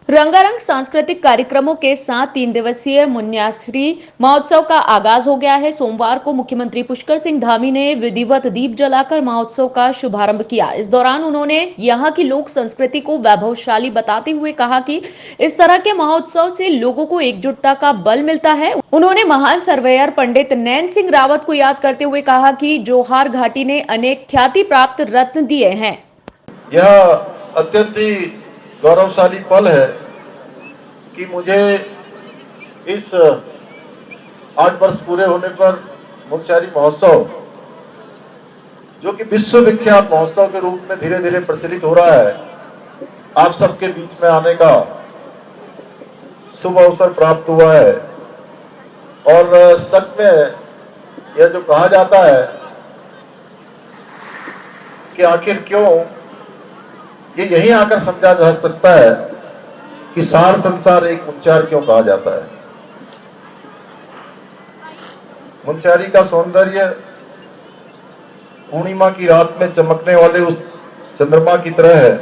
रंगारंग सांस्कृतिक कार्यक्रमों के साथ 3 दिवसीय मुन्याश्री महोत्सव का आगाज हो गया है। सोमवार को मुख्यमंत्री पुष्कर सिंह धामी ने विधिवत दीप जलाकर महोत्सव का शुभारंभ किया। इस दौरान उन्होंने यहां की लोक संस्कृति को वैभवशाली बताते हुए कहा कि इस तरह के महोत्सव से लोगों को एकजुटता का बल मिलता है। उन्होंने महान सर्वेयर पंडित नैन सिंह रावत को याद करते हुए कहा कि जोहार घाटी ने अनेक ख्याति प्राप्त रत्न दिए हैं। यह अत्यंत ही गौरवशाली पल है कि मुझे इस 8 वर्ष पूरे होने पर मुन्याश्री महोत्सव, जो कि विश्व विख्यात महोत्सव के रूप में धीरे धीरे प्रचलित हो रहा है, आप सबके बीच में आने का शुभ अवसर प्राप्त हुआ है। और सच में यह जो कहा जाता है कि आखिर क्यों, ये यही आकर समझा जा सकता है कि सार संसार एक मुन्यार क्यों कहा जाता है। मुन्यारी का सौंदर्य पूर्णिमा की रात में चमकने वाले उस चंद्रमा की तरह है।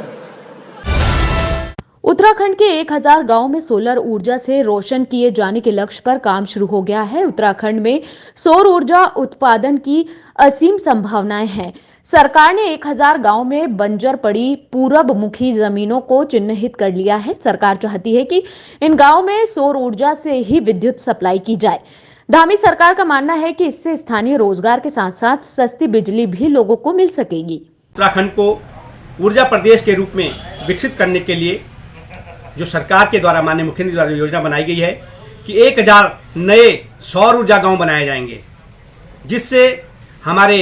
उत्तराखंड के 1000 गांव में सोलर ऊर्जा से रोशन किए जाने के लक्ष्य पर काम शुरू हो गया है। उत्तराखंड में सौर ऊर्जा उत्पादन की असीम संभावनाएं हैं। सरकार ने 1000 गांव में बंजर पड़ी पूरब मुखी जमीनों को चिन्हित कर लिया है। सरकार चाहती है कि इन गांवों में सौर ऊर्जा से ही विद्युत सप्लाई की जाए। धामी सरकार का मानना है कि इससे स्थानीय रोजगार के साथ साथ सस्ती बिजली भी लोगों को मिल सकेगी। उत्तराखंड को ऊर्जा प्रदेश के रूप में विकसित करने के लिए जो सरकार के द्वारा, माननीय मुख्यमंत्री द्वारा योजना बनाई गई है कि 1000 नए सौर ऊर्जा गांव बनाए जाएंगे, जिससे हमारे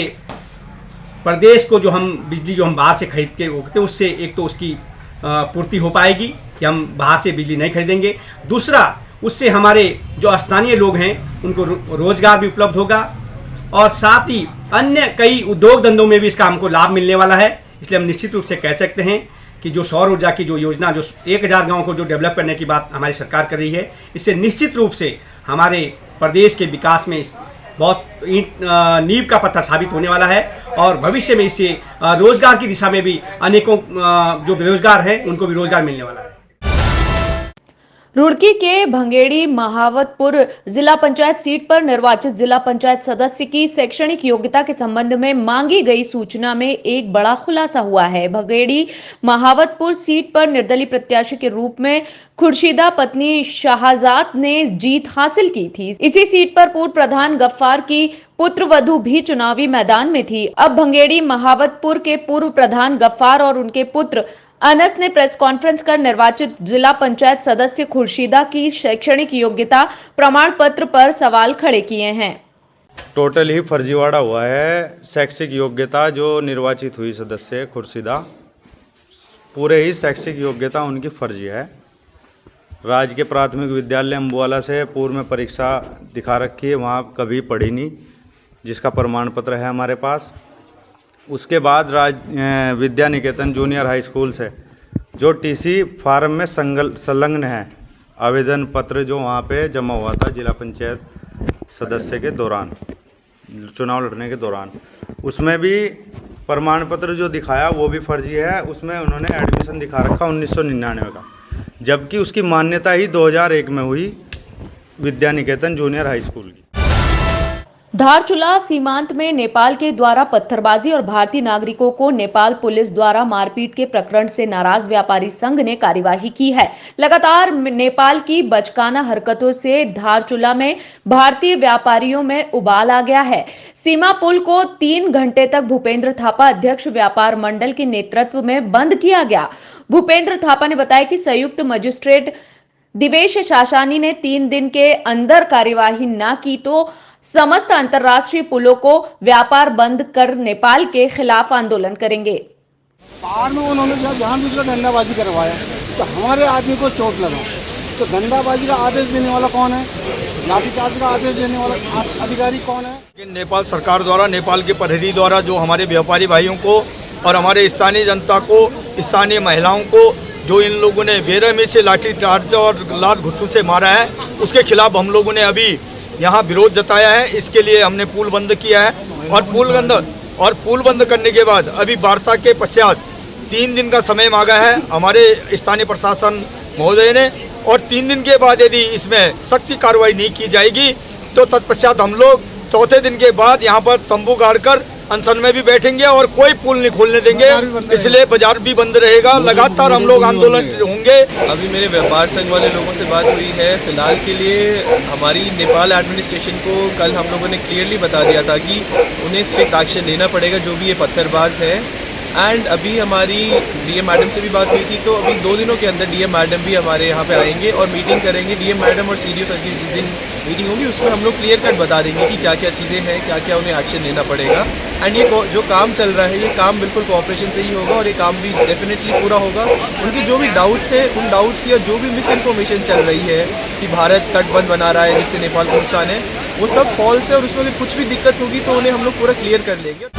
प्रदेश को जो हम बिजली जो हम बाहर से खरीद के उगते हैं, उससे एक तो उसकी पूर्ति हो पाएगी कि हम बाहर से बिजली नहीं खरीदेंगे। दूसरा, उससे हमारे जो स्थानीय लोग हैं उनको रोजगार भी उपलब्ध होगा और साथ ही अन्य कई उद्योग धंधों में भी इसका हमको लाभ मिलने वाला है। इसलिए हम निश्चित रूप से कह सकते हैं कि जो सौर ऊर्जा की जो योजना, जो 1000 गाँव को जो डेवलप करने की बात हमारी सरकार कर रही है, इससे निश्चित रूप से हमारे प्रदेश के विकास में बहुत नींव का पत्थर साबित होने वाला है और भविष्य में इससे रोजगार की दिशा में भी अनेकों जो बेरोजगार हैं उनको भी रोजगार मिलने वाला है। रुड़की के भंगेड़ी महावतपुर जिला पंचायत सीट पर निर्वाचित जिला पंचायत सदस्य की शैक्षणिक योग्यता के संबंध में मांगी गई सूचना में एक बड़ा खुलासा हुआ है। भंगेड़ी महावतपुर सीट पर निर्दलीय प्रत्याशी के रूप में खुर्शीदा पत्नी शाहजाद ने जीत हासिल की थी। इसी सीट पर पूर्व प्रधान गफ्फार की पुत्र वधू भी चुनावी मैदान में थी। अब भंगेड़ी महावतपुर के पूर्व प्रधान गफ्फार और उनके पुत्र अनस ने प्रेस कॉन्फ्रेंस कर निर्वाचित जिला पंचायत सदस्य खुर्शीदा की शैक्षणिक योग्यता प्रमाण पत्र पर सवाल खड़े किए हैं। टोटल ही फर्जीवाड़ा हुआ है। शैक्षिक योग्यता जो निर्वाचित हुई सदस्य खुर्शीदा, पूरे ही शैक्षिक योग्यता उनकी फर्जी है। राजकीय प्राथमिक विद्यालय अम्बुवाला से पूर्व में परीक्षा दिखा रखी है, वहाँ कभी पढ़ी नहीं, जिसका प्रमाण पत्र है हमारे पास। उसके बाद Vidya Niketan junior high school से जो टीसी फार्म में संलग्न है, आवेदन पत्र जो वहाँ पे जमा हुआ था जिला पंचायत सदस्य के दौरान, चुनाव लड़ने के दौरान, उसमें भी प्रमाण पत्र जो दिखाया वो भी फर्जी है। उसमें उन्होंने एडमिशन दिखा रखा 1999 का, जबकि उसकी मान्यता ही 2001 में हुई Vidya Niketan junior high school की। धारचूला सीमांत में नेपाल के द्वारा पत्थरबाजी और भारतीय नागरिकों को नेपाल पुलिस द्वारा मारपीट के प्रकरण से नाराज व्यापारी संघ ने कार्यवाही की है। लगातार नेपाल की बचकाना हरकतों से धारचूला में भारतीय व्यापारियों में उबाल आ गया है। सीमा पुल को 3 घंटे तक भूपेंद्र थापा अध्यक्ष व्यापार मंडल के नेतृत्व में बंद किया गया। भूपेंद्र थापा ने बताया कि संयुक्त मजिस्ट्रेट दिवेश शाशानी ने 3 दिन के अंदर कार्यवाही न की तो समस्त अंतर्राष्ट्रीय पुलों को व्यापार बंद कर नेपाल के खिलाफ आंदोलन करेंगे। पहाड़ में उन्होंने जानबूझकर डंडाबाजी करवाया तो हमारे आदमी को चोट लगा, तो डंडाबाजी का आदेश देने वाला कौन है? लाठीचार्ज का आदेश देने वाला अधिकारी कौन है? नेपाल सरकार द्वारा, नेपाल के प्रहरी द्वारा जो हमारे व्यापारी भाइयों को और हमारे स्थानीय जनता को, स्थानीय महिलाओं को जो इन लोगों ने बेरहमी से लाठीचार्ज और लात घुस्सों से मारा है, उसके खिलाफ हम लोगों ने अभी यहाँ विरोध जताया है। इसके लिए हमने पुल बंद किया है और पुल बंद करने के बाद अभी वार्ता के पश्चात 3 दिन का समय मांगा है। हमारे स्थानीय प्रशासन महोदय ने, और 3 दिन के बाद यदि इसमें सख्ती कार्रवाई नहीं की जाएगी तो तत्पश्चात हम लोग चौथे दिन के बाद यहाँ पर तंबू गाड़कर अनशन में भी बैठेंगे और कोई पुल नहीं खोलने देंगे, इसलिए बाजार भी बंद रहेगा। लगातार हम लोग आंदोलन होंगे। अभी मेरे व्यापार संघ वाले लोगों से बात हुई है। फिलहाल के लिए हमारी नेपाल एडमिनिस्ट्रेशन को कल हम लोगों ने क्लियरली बता दिया था कि उन्हें स्ट्रिक्ट एक्शन लेना पड़ेगा जो भी ये पत्थरबाज है। एंड अभी हमारी डीएम मैडम से भी बात हुई थी, तो अभी 2 दिनों के अंदर डीएम मैडम भी हमारे यहाँ पे आएंगे और मीटिंग करेंगे। डीएम मैडम और सीडीओ सर की जिस दिन मीटिंग होगी उसमें हम लोग क्लियर कट बता देंगे कि क्या क्या चीज़ें हैं, क्या क्या उन्हें एक्शन लेना पड़ेगा। एंड ये जो काम चल रहा है ये काम बिल्कुल कोऑपरेशन से ही होगा और ये काम भी डेफिनेटली पूरा होगा। उनके जो भी डाउट्स हैं उन डाउट्स या जो भी मिस इन्फॉर्मेशन चल रही है कि भारत तटबंध बना रहा है जिससे नेपाल को नुकसान है, वो सब फॉल्स है और उसमें अगर कुछ भी दिक्कत होगी तो उन्हें हम लोग पूरा क्लियर कर लेंगे।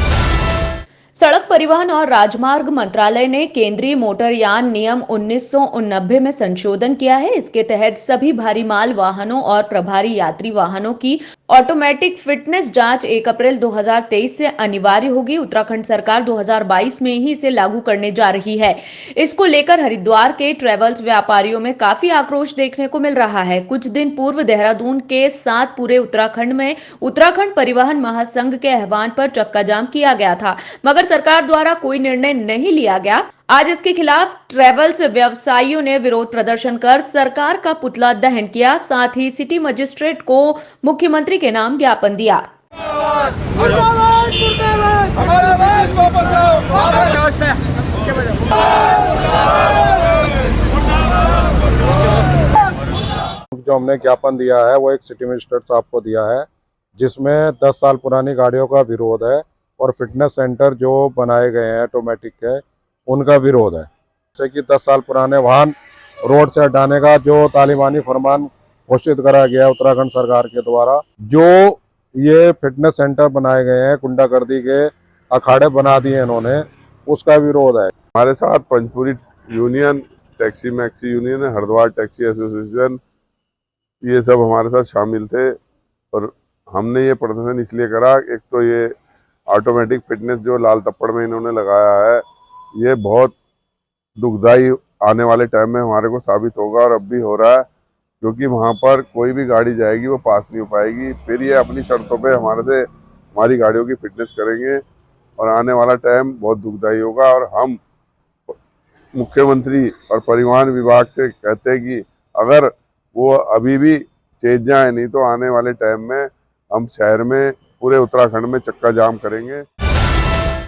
सड़क परिवहन और राजमार्ग मंत्रालय ने केंद्रीय मोटरयान नियम 1989 में संशोधन किया है। इसके तहत सभी भारी माल वाहनों और प्रभारी यात्री वाहनों की ऑटोमेटिक फिटनेस जांच 1 अप्रैल 2023 से अनिवार्य होगी। उत्तराखंड सरकार 2022 में ही इसे लागू करने जा रही है। इसको लेकर हरिद्वार के ट्रेवल्स व्यापारियों में काफी आक्रोश देखने को मिल रहा है। कुछ दिन पूर्व देहरादून के साथ पूरे उत्तराखंड में उत्तराखंड परिवहन महासंघ के आह्वान पर चक्का जाम किया गया था, मगर सरकार द्वारा कोई निर्णय नहीं लिया गया। आज इसके खिलाफ ट्रेवल्स व्यवसायियों ने विरोध प्रदर्शन कर सरकार का पुतला दहन किया। साथ ही सिटी मजिस्ट्रेट को मुख्यमंत्री के नाम ज्ञापन दिया। जो हमने ज्ञापन दिया है वो एक सिटी मजिस्ट्रेट साहब को दिया है, जिसमें 10 साल पुरानी गाड़ियों का विरोध है और फिटनेस सेंटर जो बनाए गए हैं ऑटोमेटिक के उनका विरोध है। जैसे कि 10 साल पुराने वाहन रोड से हटाने का जो तालिबानी फरमान घोषित करा गया है उत्तराखंड सरकार के द्वारा, जो ये फिटनेस सेंटर बनाए गए हैं, गुंडागर्दी के अखाड़े बना दिए इन्होंने, उसका विरोध है। हमारे साथ Panchpuri union, taxi maxi union, Haridwar taxi association, ये सब हमारे साथ शामिल थे। और हमने ये प्रदर्शन इसलिए करा, एक तो ये ऑटोमेटिक फिटनेस जो लाल तप्पड़ में इन्होंने लगाया है ये बहुत दुखदाई आने वाले टाइम में हमारे को साबित होगा, और अब भी हो रहा है, क्योंकि वहाँ पर कोई भी गाड़ी जाएगी वो पास नहीं हो पाएगी। फिर ये अपनी शर्तों पे हमारी गाड़ियों की फिटनेस करेंगे और आने वाला टाइम बहुत दुखदाई होगा। और हम मुख्यमंत्री और परिवहन विभाग से कहते हैं कि अगर वो अभी भी चेंज जाए, नहीं तो आने वाले टाइम में हम शहर में पूरे उत्तराखंड में चक्का जाम करेंगे।